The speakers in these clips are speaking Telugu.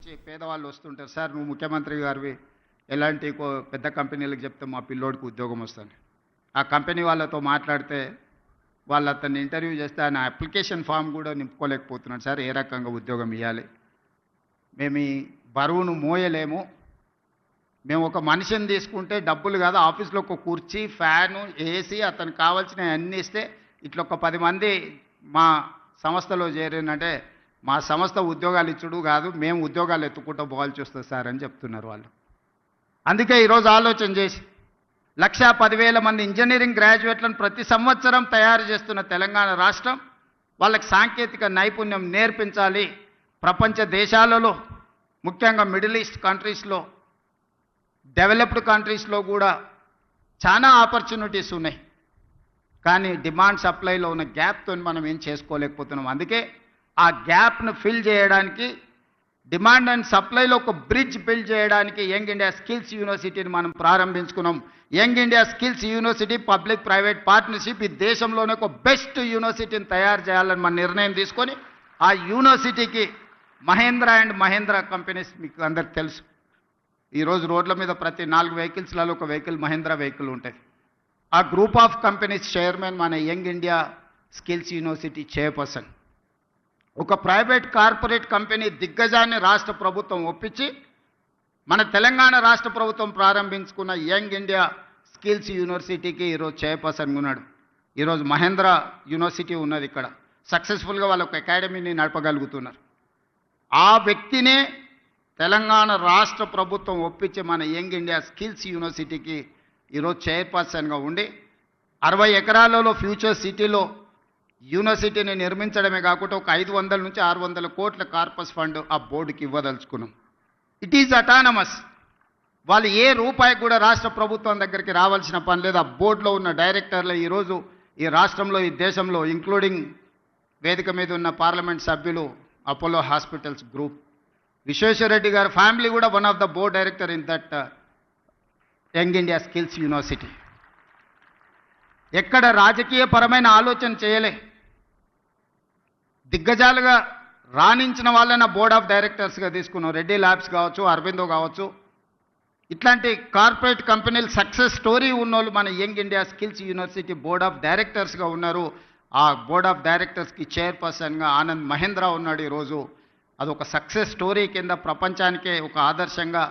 నుంచి పేదవాళ్ళు వస్తుంటారు, సార్ నువ్వు ముఖ్యమంత్రి గారివి ఎలాంటి పెద్ద కంపెనీలకు చెప్తే మా పిల్లోడికి ఉద్యోగం వస్తుంది. ఆ కంపెనీ వాళ్ళతో మాట్లాడితే వాళ్ళు అతన్ని ఇంటర్వ్యూ చేస్తే ఆయన అప్లికేషన్ ఫామ్ కూడా నింపుకోలేకపోతున్నాడు, సార్ ఏ రకంగా ఉద్యోగం ఇవ్వాలి, మేము ఈ బరువును మోయలేము, మేము ఒక మనిషిని తీసుకుంటే డబ్బులు కాదు, ఆఫీస్లో ఒక కుర్చీ ఫ్యాను ఏసీ అతనికి కావాల్సిన అన్నీ ఇస్తే ఇట్లా ఒక 10 మంది మా సంస్థలో చేరినంటే మా సంస్థ ఉద్యోగాలు ఇచ్చుడు కాదు, మేము ఉద్యోగాలు ఎత్తుకుంటూ పోవాల్సి వస్తుంది సార్ అని చెప్తున్నారు వాళ్ళు. అందుకే ఈరోజు ఆలోచన చేసి 1,10,000 మంది ఇంజనీరింగ్ గ్రాడ్యుయేట్లను ప్రతి సంవత్సరం తయారు చేస్తున్న తెలంగాణ రాష్ట్రం వాళ్ళకి సాంకేతిక నైపుణ్యం నేర్పించాలి. ప్రపంచ దేశాలలో ముఖ్యంగా మిడిల్ ఈస్ట్ కంట్రీస్లో డెవలప్డ్ కంట్రీస్లో కూడా చాలా ఆపర్చునిటీస్ ఉన్నాయి, కానీ డిమాండ్ సప్లైలో ఉన్న గ్యాప్తో మనం ఏం చేసుకోలేకపోతున్నాం. అందుకే ఆ గ్యాప్ను ఫిల్ చేయడానికి డిమాండ్ అండ్ సప్లైలో ఒక బ్రిడ్జ్ బిల్డ్ చేయడానికి యంగ్ ఇండియా స్కిల్స్ యూనివర్సిటీని మనం ప్రారంభించుకున్నాం. Young India Skills University public private partnership ఈ దేశంలోనే ఒక బెస్ట్ యూనివర్సిటీని తయారు చేయాలని మన నిర్ణయం తీసుకొని ఆ యూనివర్సిటీకి మహేంద్ర అండ్ మహేంద్ర కంపెనీస్ మీకు అందరికి తెలుసు, ఈరోజు రోడ్ల మీద ప్రతి 4 వెహికల్స్లలో ఒక వెహికల్ మహేంద్ర వెహికల్ ఉంటుంది. ఆ గ్రూప్ ఆఫ్ కంపెనీస్ చైర్మన్ మన Young India Skills university chairperson. ఒక ప్రైవేట్ కార్పొరేట్ కంపెనీ దిగ్గజాన్ని రాష్ట్ర ప్రభుత్వం ఒప్పించి మన తెలంగాణ రాష్ట్ర ప్రభుత్వం ప్రారంభించుకున్న యంగ్ ఇండియా స్కిల్స్ యూనివర్సిటీకి ఈరోజు చైర్పర్సన్గా ఉన్నాడు. ఈరోజు మహేంద్ర యూనివర్సిటీ ఉన్నది ఇక్కడ, సక్సెస్ఫుల్గా వాళ్ళ ఒక అకాడమీని నడపగలుగుతున్నారు. ఆ వ్యక్తినే తెలంగాణ రాష్ట్ర ప్రభుత్వం ఒప్పించి మన యంగ్ ఇండియా స్కిల్స్ యూనివర్సిటీకి ఈరోజు చైర్పర్సన్గా ఉండి 60 ఎకరాలలో ఫ్యూచర్ సిటీలో యూనివర్సిటీని నిర్మించడమే కాకుండా ఒక 500 నుంచి 600 కోట్ల కార్పస్ ఫండ్ ఆ బోర్డుకి ఇవ్వదలుచుకున్నాం. It is autonomous. వాళ్ళు ఏ రూపాయి కూడా రాష్ట్ర ప్రభుత్వం దగ్గరికి రావాల్సిన పని లేదు. ఆ బోర్డులో ఉన్న డైరెక్టర్లు ఈరోజు ఈ రాష్ట్రంలో ఈ దేశంలో ఇంక్లూడింగ్ వేదిక మీద ఉన్న పార్లమెంట్ సభ్యులు అపోలో హాస్పిటల్స్ గ్రూప్ విశ్వేశ్వరరెడ్డి గారి ఫ్యామిలీ కూడా one of the board director in that young India Skills university. ఎక్కడ రాజకీయ పరమైన ఆలోచన చేయలే, దిగ్గజాలుగా రాణించిన వాళ్ళని బోర్డ్ ఆఫ్ డైరెక్టర్స్గా తీసుకున్నాం. రెడ్డి ల్యాబ్స్ కావచ్చు, అరబిందో కావచ్చు, ఇట్లాంటి కార్పొరేట్ కంపెనీలు సక్సెస్ స్టోరీ ఉన్నోళ్ళు మన Young India Skills University board of డైరెక్టర్స్గా ఉన్నారు. ఆ బోర్డ్ ఆఫ్ డైరెక్టర్స్కి చైర్పర్సన్గా ఆనంద్ మహేంద్ర ఉన్నాడు. ఈరోజు అదొక సక్సెస్ స్టోరీ కింద ప్రపంచానికే ఒక ఆదర్శంగా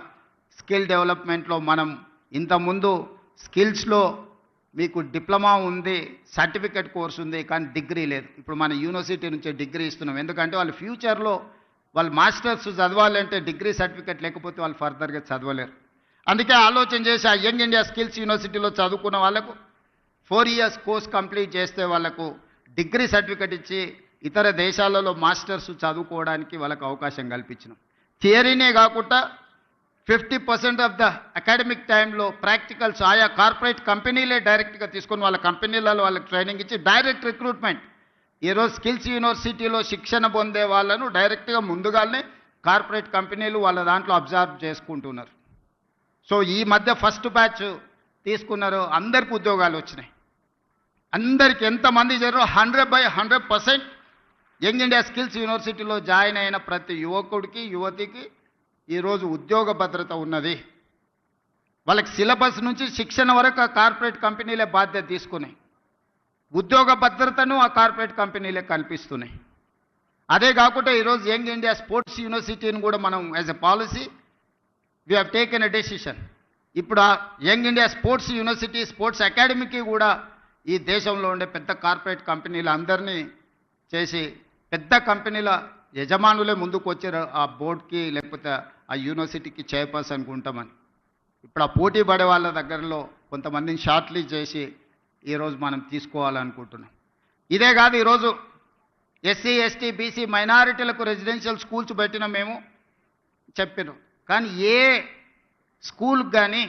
స్కిల్ డెవలప్మెంట్లో మనం ఇంతకుముందు స్కిల్స్లో మీకు డిప్లొమా ఉంది, సర్టిఫికెట్ కోర్స్ ఉంది, కానీ డిగ్రీ లేదు. ఇప్పుడు మన యూనివర్సిటీ నుంచి డిగ్రీ ఇస్తున్నాం. ఎందుకంటే వాళ్ళు ఫ్యూచర్లో వాళ్ళు మాస్టర్స్ చదవాలంటే డిగ్రీ సర్టిఫికెట్ లేకపోతే వాళ్ళు ఫర్దర్గా చదవలేరు. అందుకే ఆలోచన చేసి ఆ యంగ్ ఇండియా స్కిల్స్ యూనివర్సిటీలో చదువుకున్న వాళ్ళకు 4 years కోర్స్ కంప్లీట్ చేస్తే వాళ్ళకు డిగ్రీ సర్టిఫికెట్ ఇచ్చి ఇతర దేశాలలో మాస్టర్స్ చదువుకోవడానికి వాళ్ళకు అవకాశం కల్పించినాం. థియరీనే కాకుండా 50% ఆఫ్ ద అకాడమిక్ టైంలో ప్రాక్టికల్స్ ఆయా కార్పొరేట్ కంపెనీలే డైరెక్ట్గా తీసుకొని వాళ్ళ కంపెనీలలో వాళ్ళకి ట్రైనింగ్ ఇచ్చి డైరెక్ట్ రిక్రూట్మెంట్. ఈరోజు స్కిల్స్ యూనివర్సిటీలో శిక్షణ పొందే వాళ్ళను డైరెక్ట్గా ముందుగానే కార్పొరేట్ కంపెనీలు వాళ్ళ దాంట్లో అబ్జర్వ్ చేసుకుంటున్నారు. సో ఈ మధ్య ఫస్ట్ బ్యాచ్ తీసుకున్నారు, అందరికి ఉద్యోగాలు వచ్చినాయి. అందరికి ఎంతమంది చేరారో 100% యంగ్ ఇండియా స్కిల్స్ యూనివర్సిటీలో జాయిన్ అయిన ప్రతి యువకుడికి యువతికి ఈరోజు ఉద్యోగ భద్రత ఉన్నది. వాళ్ళకి సిలబస్ నుంచి శిక్షణ వరకు ఆ కార్పొరేట్ కంపెనీలే బాధ్యత తీసుకున్నాయి. ఉద్యోగ భద్రతను ఆ కార్పొరేట్ కంపెనీలే కల్పిస్తున్నాయి. అదే కాకుండా ఈరోజు యంగ్ ఇండియా స్పోర్ట్స్ యూనివర్సిటీని కూడా మనం as a policy we have taken a decision. ఇప్పుడు ఆ Young India Sports University sports అకాడమీకి కూడా ఈ దేశంలో ఉండే పెద్ద కార్పొరేట్ కంపెనీలు అందరినీ చేసి పెద్ద కంపెనీల యజమానులే ముందుకు వచ్చారు ఆ బోర్డుకి లేకపోతే ఆ యూనివర్సిటీకి చైర్పర్సన్కి ఉంటామని. ఇప్పుడు ఆ పోటీ పడే వాళ్ళ దగ్గరలో కొంతమందిని షార్ట్ లిస్ట్ చేసి ఈరోజు మనం తీసుకోవాలనుకుంటున్నాం. ఇదే కాదు, ఈరోజు ఎస్సీ ఎస్టీ బీసీ మైనారిటీలకు రెసిడెన్షియల్ స్కూల్స్ పెట్టిన మేము చెప్పినాం, కానీ ఏ స్కూల్కి కానీ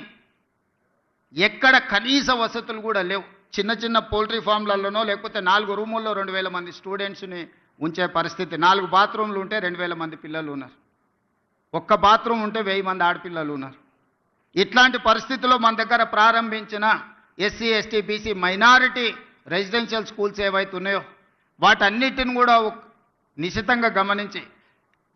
ఎక్కడ కనీస వసతులు కూడా లేవు. చిన్న చిన్న పౌల్ట్రీ ఫామ్లలోనో లేకపోతే 4 రూముల్లో 2,000 మంది స్టూడెంట్స్ని ఉంచే పరిస్థితి. 4 బాత్రూమ్లు ఉంటే 2,000 మంది పిల్లలు ఉన్నారు, ఒక్క బాత్రూమ్ ఉంటే 1000 మంది ఆడపిల్లలు ఉన్నారు. ఇట్లాంటి పరిస్థితుల్లో మన దగ్గర ప్రారంభించిన SC ST BC minority residential schools ఏవైతే ఉన్నాయో వాటన్నిటిని కూడా నిశితంగా గమనించి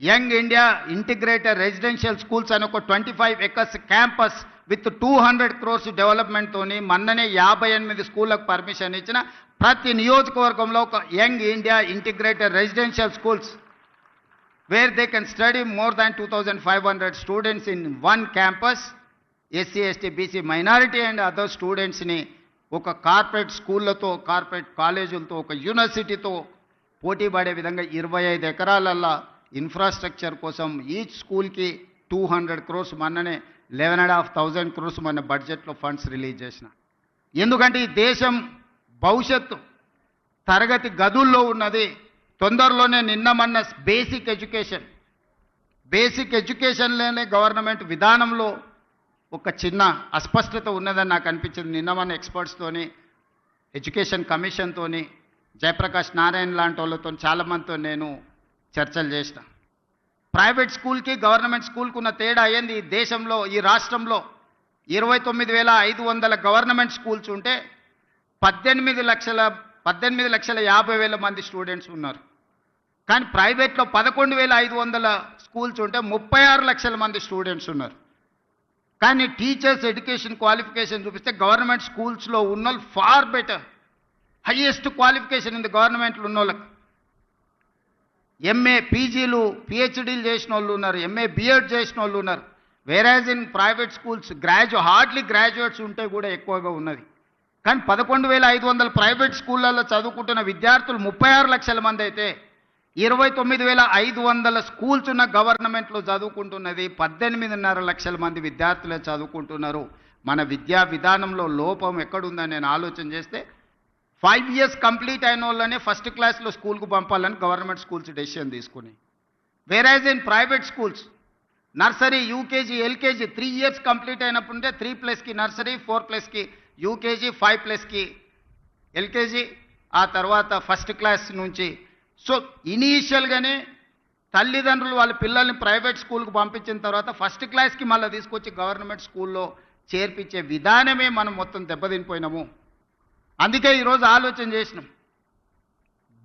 young India integrated residential schools అని ఒక 25 ఎకర్స్ క్యాంపస్ విత్ 200 crores డెవలప్మెంట్తోని మొన్ననే 58 స్కూళ్ళకు పర్మిషన్ ఇచ్చిన ప్రతి నియోజకవర్గంలో ఒక young India integrated residential schools where they can study more than 2500 students in one campus. SC ST BC minority and other స్టూడెంట్స్ని ఒక కార్పొరేట్ స్కూళ్ళతో కార్పొరేట్ కాలేజీలతో ఒక యూనివర్సిటీతో పోటీ పడే విధంగా 25 ఎకరాలల్లో ఇన్ఫ్రాస్ట్రక్చర్ కోసం ఈచ్ స్కూల్కి 200 crores మొన్ననే 11,500 crores మన బడ్జెట్లో ఫండ్స్ రిలీజ్ చేసిన. ఎందుకంటే ఈ దేశం భవిష్యత్తు తరగతి గదుల్లో ఉన్నది. తొందరలోనే నిన్న మొన్న బేసిక్ ఎడ్యుకేషన్లోనే గవర్నమెంట్ విధానంలో ఒక చిన్న అస్పష్టత ఉన్నదని నాకు అనిపించింది. నిన్న మొన్న ఎక్స్పర్ట్స్తోని ఎడ్యుకేషన్ కమిషన్తోని జయప్రకాష్ నారాయణ లాంటి వాళ్ళతో చాలామందితో నేను చర్చలు చేసిన. ప్రైవేట్ స్కూల్కి గవర్నమెంట్ స్కూల్కి ఉన్న తేడా ఏంది? ఈ దేశంలో ఈ రాష్ట్రంలో 29,500 గవర్నమెంట్ స్కూల్స్ ఉంటే 18,50,000 మంది స్టూడెంట్స్ ఉన్నారు. కానీ ప్రైవేట్లో 11,500 స్కూల్స్ ఉంటే 36 లక్షల మంది స్టూడెంట్స్ ఉన్నారు. కానీ టీచర్స్ ఎడ్యుకేషన్ క్వాలిఫికేషన్ చూపిస్తే గవర్నమెంట్ స్కూల్స్లో ఉన్న వాళ్ళు far better, highest qualification in the గవర్నమెంట్లో ఉన్న వాళ్ళకి ఎంఏ పీజీలు పిహెచ్డీలు చేసిన వాళ్ళు ఉన్నారు, ఎంఏ బిఎడ్ చేసిన వాళ్ళు ఉన్నారు. వేరాజ్ in private schools hardly graduates ఉంటే కూడా ఎక్కువగా ఉన్నది. కానీ 11,500 ప్రైవేట్ స్కూళ్ళల్లో చదువుకుంటున్న విద్యార్థులు 36 లక్షల మంది అయితే 29,500 స్కూల్స్ ఉన్న గవర్నమెంట్లో చదువుకుంటున్నది 18.5 లక్షల మంది విద్యార్థులే చదువుకుంటున్నారు. మన విద్యా విధానంలో లోపం ఎక్కడుందని నేను ఆలోచన చేస్తే 5 years కంప్లీట్ అయిన వాళ్ళనే ఫస్ట్ క్లాస్లో స్కూల్కు పంపాలని గవర్నమెంట్ స్కూల్స్ డెసిషన్ తీసుకుని, whereas in private schools nursery UKG LKG 3 years complete అయినప్పుడే 3+కి నర్సరీ, 4+కి యూకేజీ, 5+కి ఎల్కేజీ, ఆ తర్వాత ఫస్ట్ క్లాస్ నుంచి. సో ఇనీషియల్గానే తల్లిదండ్రులు వాళ్ళ పిల్లల్ని ప్రైవేట్ స్కూల్కి పంపించిన తర్వాత ఫస్ట్ క్లాస్కి మళ్ళీ తీసుకొచ్చి గవర్నమెంట్ స్కూల్లో చేర్పించే విధానమే మనం మొత్తం దెబ్బతినిపోయినాము. అందుకే ఈరోజు ఆలోచన చేసినాం,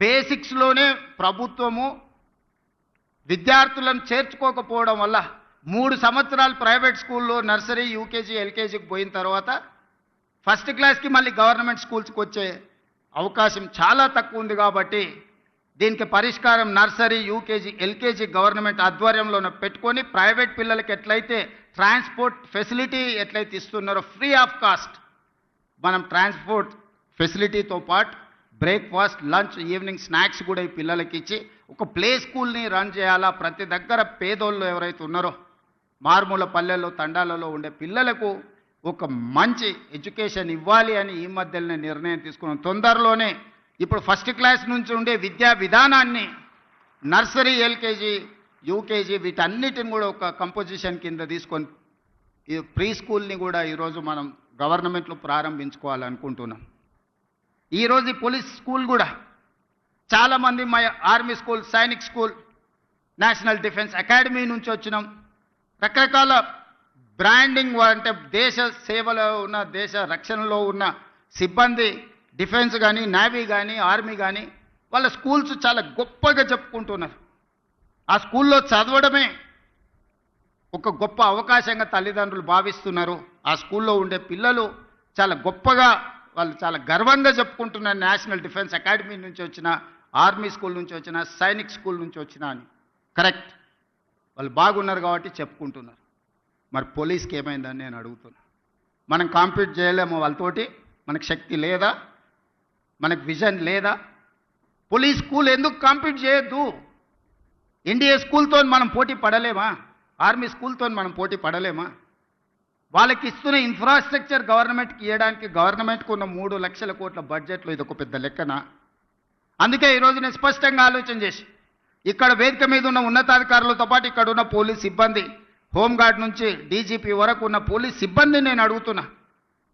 బేసిక్స్లోనే ప్రభుత్వము విద్యార్థులను చేర్చుకోకపోవడం వల్ల 3 సంవత్సరాలు ప్రైవేట్ స్కూల్లో నర్సరీ యూకేజీ ఎల్కేజీకి పోయిన తర్వాత ఫస్ట్ క్లాస్కి మళ్ళీ గవర్నమెంట్ స్కూల్స్కి వచ్చే అవకాశం చాలా తక్కువ ఉంది. కాబట్టి దీనికి పరిష్కారం నర్సరీ యూకేజీ ఎల్కేజీ గవర్నమెంట్ ఆధ్వర్యంలోనే పెట్టుకొని ప్రైవేట్ పిల్లలకి ఎట్లయితే ట్రాన్స్పోర్ట్ ఫెసిలిటీ ఎట్లయితే ఇస్తున్నారో ఫ్రీ ఆఫ్ కాస్ట్ మనం ట్రాన్స్పోర్ట్ ఫెసిలిటీతో పాటు బ్రేక్ఫాస్ట్, లంచ్, ఈవినింగ్ స్నాక్స్ కూడా ఈ పిల్లలకి ఇచ్చి ఒక ప్లే స్కూల్ని రన్ చేయాలా. ప్రతి దగ్గర పేదోళ్ళు ఎవరైతే ఉన్నారో మారుమూల పల్లెల్లో తండాలలో ఉండే పిల్లలకు ఒక మంచి ఎడ్యుకేషన్ ఇవ్వాలి అని ఈ మధ్యలోనే నిర్ణయం తీసుకున్నాం. తొందరలోనే ఇప్పుడు ఫస్ట్ క్లాస్ నుంచి ఉండే విద్యా విధానాన్ని నర్సరీ, ఎల్కేజీ, యూకేజీ వీటన్నిటిని కూడా ఒక కంపోజిషన్ కింద తీసుకొని ఈ ప్రీ స్కూల్ని కూడా ఈరోజు మనం గవర్నమెంట్లో ప్రారంభించుకోవాలనుకుంటున్నాం. ఈరోజు ఈ పోలీస్ స్కూల్ కూడా చాలామంది మా army school, Sainik school, national defence academy నుంచి వచ్చినాం. రకరకాల బ్రాండింగ్ అంటే దేశ సేవలో ఉన్న దేశ రక్షణలో ఉన్న సిబ్బంది డిఫెన్స్ కానీ నేవీ కానీ ఆర్మీ కానీ వాళ్ళ స్కూల్స్ చాలా గొప్పగా చెప్పుకుంటున్నారు. ఆ స్కూల్లో చదవడమే ఒక గొప్ప అవకాశంగా తల్లిదండ్రులు భావిస్తున్నారు. ఆ స్కూల్లో ఉండే పిల్లలు చాలా గొప్పగా వాళ్ళు చాలా గర్వంగా చెప్పుకుంటున్నారు, నేషనల్ డిఫెన్స్ అకాడమీ నుంచి వచ్చిన, ఆర్మీ స్కూల్ నుంచి వచ్చిన, సైనిక్ స్కూల్ నుంచి వచ్చిన అని. కరెక్ట్, వాళ్ళు బాగున్నారు కాబట్టి చెప్పుకుంటున్నారు. మరి పోలీస్కి ఏమైందని నేను అడుగుతున్నా. మనం కాంపీట్ చేయలేము వాళ్ళతోటి? మనకు శక్తి లేదా? మనకు విజన్ లేదా? పోలీస్ స్కూల్ ఎందుకు కాంపీట్ చేయొద్దు? ఎన్డీఏ స్కూల్తో మనం పోటీ పడలేమా? ఆర్మీ స్కూల్తో మనం పోటీ పడలేమా? వాళ్ళకి ఇస్తున్న ఇన్ఫ్రాస్ట్రక్చర్ గవర్నమెంట్కి ఇవ్వడానికి గవర్నమెంట్కి ఉన్న 3 లక్షల కోట్ల బడ్జెట్లో ఇది ఒక పెద్ద లెక్కన. అందుకే ఈరోజు నేను స్పష్టంగా ఆలోచన చేసి ఇక్కడ వేదిక మీద ఉన్న ఉన్నతాధికారులతో పాటు ఇక్కడ ఉన్న పోలీస్ సిబ్బంది, హోంగార్డ్ నుంచి డీజీపీ వరకు ఉన్న పోలీస్ సిబ్బందిని నేను అడుగుతున్నా,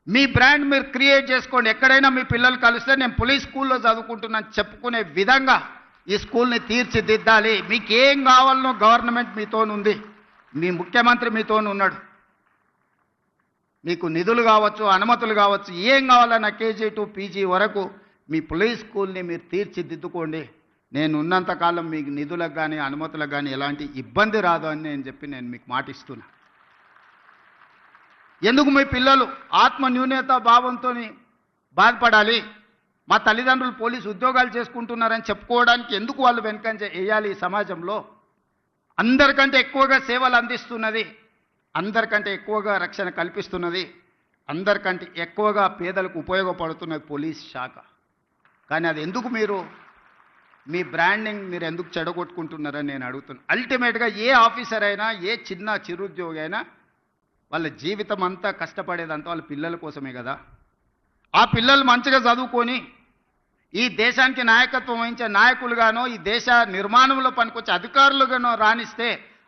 మీ బ్రాండ్ మీరు క్రియేట్ చేసుకోండి. ఎక్కడైనా మీ పిల్లలు కలిస్తే నేను పోలీస్ స్కూల్లో చదువుకుంటున్నాను చెప్పుకునే విధంగా ఈ స్కూల్ని తీర్చిదిద్దాలి. మీకు ఏం కావాలనో గవర్నమెంట్ మీతోనుంది, మీ ముఖ్యమంత్రి మీతోనున్నాడు. మీకు నిధులు కావచ్చు, అనుమతులు కావచ్చు, ఏం కావాలన్నా కేజీ టు పీజీ వరకు మీ పోలీస్ స్కూల్ని మీరు తీర్చిదిద్దుకోండి. నేను ఉన్నంతకాలం మీకు నిధులకు కానీ అనుమతులకు కానీ ఎలాంటి ఇబ్బంది రాదు అని నేను మీకు మాటిస్తున్నా. ఎందుకు మీ పిల్లలు ఆత్మ న్యూనత భావంతో బాధపడాలి? మా తల్లిదండ్రులు పోలీసు ఉద్యోగాలు చేసుకుంటున్నారని చెప్పుకోవడానికి ఎందుకు వాళ్ళు వెనుకంజ వేయాలి? ఈ సమాజంలో అందరికంటే ఎక్కువగా సేవలు అందిస్తున్నది, అందరికంటే ఎక్కువగా రక్షణ కల్పిస్తున్నది, అందరికంటే ఎక్కువగా పేదలకు ఉపయోగపడుతున్నది పోలీస్ శాఖ. కానీ అది ఎందుకు మీరు మీ బ్రాండింగ్ మీరు ఎందుకు చెడగొట్టుకుంటున్నారని నేను అడుగుతున్నాను. అల్టిమేట్గా ఏ ఆఫీసర్ అయినా, ఏ చిన్న చిరుద్యోగి అయినా వాళ్ళ జీవితం అంతా కష్టపడేదంతా వాళ్ళ పిల్లల కోసమే కదా. ఆ పిల్లలు మంచిగా చదువుకొని ఈ దేశానికి నాయకత్వం వహించే నాయకులుగానో, ఈ దేశ నిర్మాణంలో పనికొచ్చే అధికారులుగానో రాణిస్తే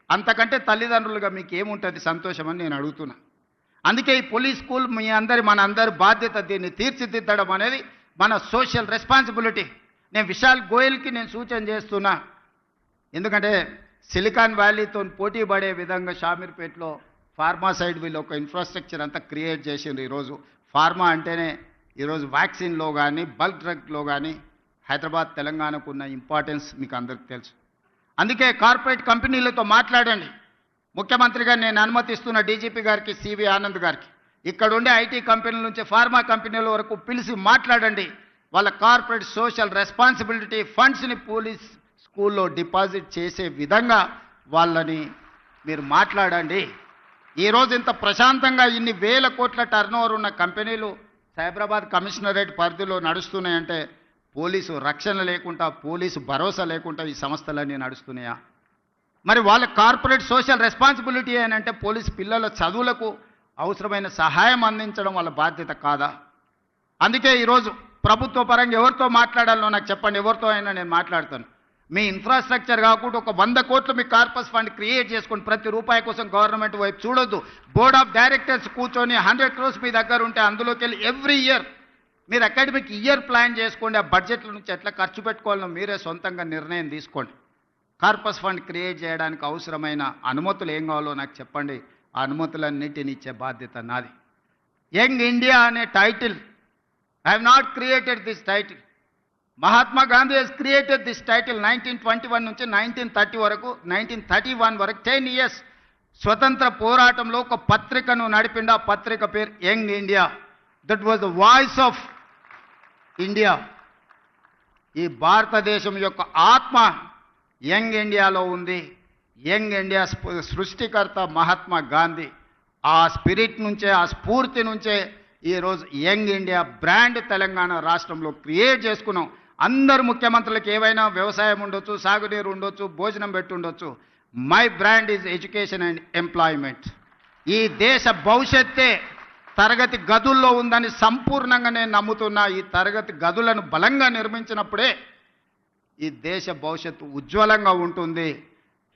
అంతకంటే తల్లిదండ్రులుగా మీకు ఏముంటుంది సంతోషం అని నేను అడుగుతున్నా. అందుకే ఈ పోలీస్ స్కూల్ మన అందరి బాధ్యత. దీన్ని తీర్చిదిద్దడం అనేది మన సోషల్ రెస్పాన్సిబిలిటీ. నేను విశాల్ గోయల్కి నేను సూచన చేస్తున్నా. ఎందుకంటే సిలికాన్ వ్యాలీతో పోటీ పడే విధంగా షామీర్పేటలో ఫార్మా సైడ్ వీళ్ళు ఒక ఇన్ఫ్రాస్ట్రక్చర్ అంతా క్రియేట్ చేసిండ్రు. ఈరోజు ఫార్మా అంటేనే ఈరోజు వ్యాక్సిన్లో కానీ బల్క్ డ్రగ్లో కానీ హైదరాబాద్ తెలంగాణకు ఉన్న ఇంపార్టెన్స్ మీకు అందరికీ తెలుసు. అందుకే కార్పొరేట్ కంపెనీలతో మాట్లాడండి. ముఖ్యమంత్రిగా నేను అనుమతిస్తున్న డీజీపీ గారికి, సివి ఆనంద్ గారికి, ఇక్కడ ఉండే ఐటీ కంపెనీల నుంచి ఫార్మా కంపెనీల వరకు పిలిచి మాట్లాడండి. వాళ్ళ కార్పొరేట్ సోషల్ రెస్పాన్సిబిలిటీ ఫండ్స్ని పోలీస్ స్కూల్లో డిపాజిట్ చేసే విధంగా వాళ్ళని మీరు మాట్లాడండి. ఈరోజు ఇంత ప్రశాంతంగా ఇన్ని వేల కోట్ల టర్నోవర్ ఉన్న కంపెనీలు సైబరాబాద్ కమిషనరేట్ పరిధిలో నడుస్తున్నాయంటే పోలీసు రక్షణ లేకుండా, పోలీసు భరోసా లేకుండా ఈ సంస్థలన్నీ నడుస్తున్నాయా? మరి వాళ్ళ కార్పొరేట్ సోషల్ రెస్పాన్సిబిలిటీ అంటే పోలీసు పిల్లల చదువులకు అవసరమైన సహాయం అందించడం వాళ్ళ బాధ్యత కాదా? అందుకే ఈరోజు ప్రభుత్వ పరంగా ఎవరితో మాట్లాడాలో నాకు చెప్పండి. ఎవరితో అయినా నేను మాట్లాడతాను. మీ ఇన్ఫ్రాస్ట్రక్చర్ కాకుండా ఒక 100 కోట్లు మీ కార్పస్ ఫండ్ క్రియేట్ చేసుకొని ప్రతి రూపాయి కోసం గవర్నమెంట్ వైపు చూడొద్దు. బోర్డ్ ఆఫ్ డైరెక్టర్స్ కూర్చొని 100 crores మీ దగ్గర ఉంటే అందులోకి వెళ్ళి ఎవ్రీ ఇయర్ మీరు అకాడమిక్ ఇయర్ ప్లాన్ చేసుకోండి. ఆ బడ్జెట్ల నుంచి ఎట్లా ఖర్చు పెట్టుకోవాలో మీరే సొంతంగా నిర్ణయం తీసుకోండి. కార్పస్ ఫండ్ క్రియేట్ చేయడానికి అవసరమైన అనుమతులు ఏం కావాలో నాకు చెప్పండి. ఆ అనుమతులన్నిటిని ఇచ్చే బాధ్యత నాది. యంగ్ ఇండియా అనే title, I have not created this title. Mahatma Gandhi has created this title 1921 నుంచి 1931 వరకు 10 years స్వతంత్ర పోరాటంలో ఒక పత్రికను నడిపిండి. ఆ పత్రిక పేరు young India. That was the voice of India. ఈ భారతదేశం యొక్క ఆత్మ యంగ్ ఇండియాలో ఉంది. యంగ్ ఇండియా సృష్టికర్త మహాత్మా గాంధీ. ఆ స్పిరిట్ నుంచే, ఆ స్ఫూర్తి నుంచే ఈరోజు యంగ్ ఇండియా బ్రాండ్ తెలంగాణ రాష్ట్రంలో క్రియేట్ చేసుకున్నాం. అందరు ముఖ్యమంత్రులకు ఏవైనా వ్యవసాయం ఉండొచ్చు, సాగునీరు ఉండొచ్చు, భోజనం పెట్టి ఉండొచ్చు. My brand is education and employment. ఈ దేశ భవిష్యత్తే తరగతి గదుల్లో ఉందని సంపూర్ణంగా నేను నమ్ముతున్నా. ఈ తరగతి గదులను బలంగా నిర్మించినప్పుడే ఈ దేశ భవిష్యత్తు ఉజ్వలంగా ఉంటుంది.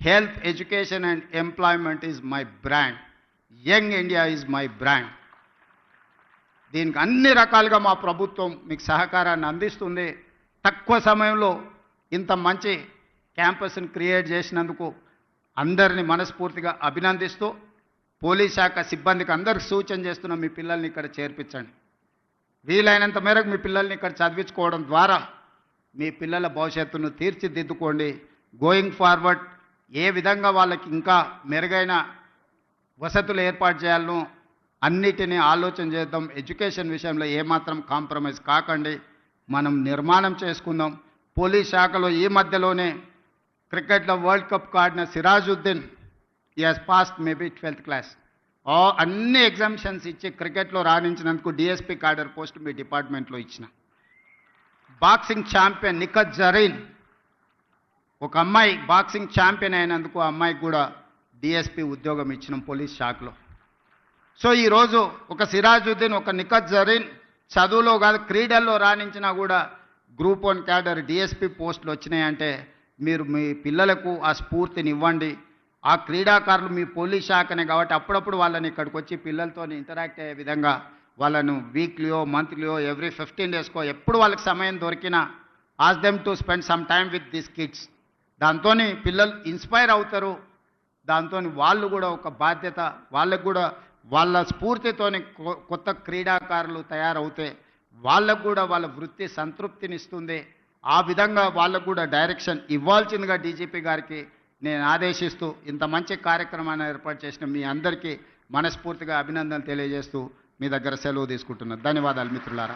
Health, education and employment is my brand. Young India is my brand. దీనికి అన్ని రకాలుగా మా ప్రభుత్వం మీకు సహకారాన్ని అందిస్తుంది. తక్కువ సమయంలో ఇంత మంచి క్యాంపస్ని క్రియేట్ చేసినందుకు అందరినీ మనస్ఫూర్తిగా అభినందిస్తూ పోలీస్ శాఖ సిబ్బందికి అందరికి సూచన చేస్తున్న మీ పిల్లల్ని ఇక్కడ చేర్పించండి. వీలైనంత మేరకు మీ పిల్లల్ని ఇక్కడ చదివించుకోవడం ద్వారా మీ పిల్లల భవిష్యత్తును తీర్చిదిద్దుకోండి. గోయింగ్ ఫార్వర్డ్ ఏ విధంగా వాళ్ళకి ఇంకా మెరుగైన వసతులు ఏర్పాటు చేయాలనో అన్నిటినీ ఆలోచన చేద్దాం. ఎడ్యుకేషన్ విషయంలో ఏమాత్రం కాంప్రమైజ్ కాకండి. మనం నిర్మాణం చేసుకుందాం. పోలీస్ శాఖలో ఈ మధ్యలోనే క్రికెట్లో వరల్డ్ కప్ ఆడిన సిరాజుద్దీన్ ఈ has passed maybe 12th class. అన్ని ఎగ్జామిషన్స్ ఇచ్చి క్రికెట్లో రాణించినందుకు డిఎస్పీ క్యాడర్ పోస్ట్ మీ డిపార్ట్మెంట్లో ఇచ్చిన. బాక్సింగ్ ఛాంపియన్ నిఖత్ జరీన్, ఒక అమ్మాయి బాక్సింగ్ ఛాంపియన్ అయినందుకు ఆ అమ్మాయికి కూడా డిఎస్పీ ఉద్యోగం ఇచ్చినాం పోలీస్ శాఖలో. సో ఈరోజు ఒక సిరాజుద్దీన్, ఒక నిఖత్ జరీన్ చదువులో కాదు క్రీడల్లో రాణించినా కూడా గ్రూప్ 1 క్యాడర్ డిఎస్పీ పోస్టులు వచ్చినాయంటే మీరు మీ పిల్లలకు ఆ స్ఫూర్తిని ఇవ్వండి. ఆ క్రీడాకారులు మీ పోలీస్ శాఖనే కాబట్టి అప్పుడప్పుడు వాళ్ళని ఇక్కడికి వచ్చి పిల్లలతో ఇంటరాక్ట్ అయ్యే విధంగా వాళ్ళను వీక్లీయో, మంత్లీయో, ఎవ్రీ 15 daysకో ఎప్పుడు వాళ్ళకి సమయం దొరికినా ask them to spend some time with this kids. దాంతో పిల్లలు ఇన్స్పైర్ అవుతారు. దాంతో వాళ్ళు కూడా ఒక బాధ్యత, వాళ్ళకు కూడా వాళ్ళ స్ఫూర్తితోని కొత్త క్రీడాకారులు తయారవుతే వాళ్ళకు కూడా వాళ్ళ వృత్తి సంతృప్తినిస్తుంది. ఆ విధంగా వాళ్ళకు కూడా డైరెక్షన్ ఇవ్వాల్సిందిగా డీజీపీ గారికి నేను ఆదేశిస్తూ ఇంత మంచి కార్యక్రమాన్ని ఏర్పాటు చేసిన మీ అందరికీ మనస్ఫూర్తిగా అభినందనలు తెలియజేస్తూ మీ దగ్గర సెలవు తీసుకుంటున్నాను. ధన్యవాదాలు మిత్రులారా.